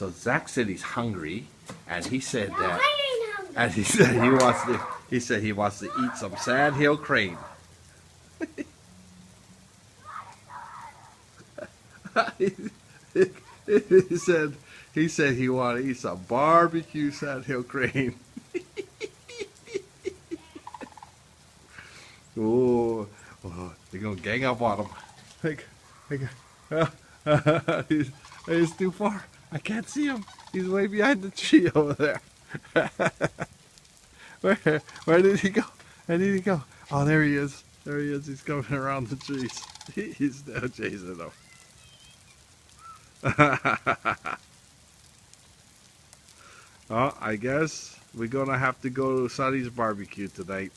So Zach said he's hungry, and he said No, that, I ain't hungry. and he said he wants to. He said he wants to eat some sandhill crane. he said he wanted to eat some barbecue sandhill crane. Oh, they're gonna gang up on him. He's too far. I can't see him. He's way behind the tree over there. Where did he go? Where did he go? Oh, there he is. There he is. He's coming around the trees. He's still chasing them. Oh, I guess we're gonna have to go to Sonny's barbecue tonight.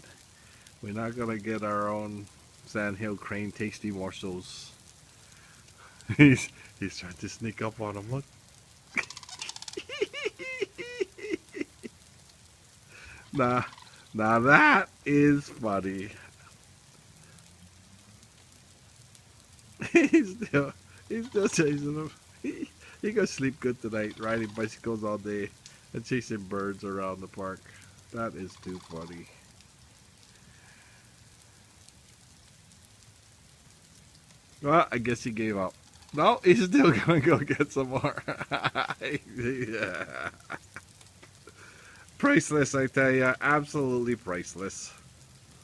We're not gonna get our own sandhill crane tasty morsels. He's trying to sneak up on him. Look. Now that is funny. he's still chasing him. He gonna sleep good tonight, riding bicycles all day and chasing birds around the park. That is too funny. Well, I guess he gave up. No, he's still gonna go get some more. Yeah. Priceless, I tell you. Absolutely priceless.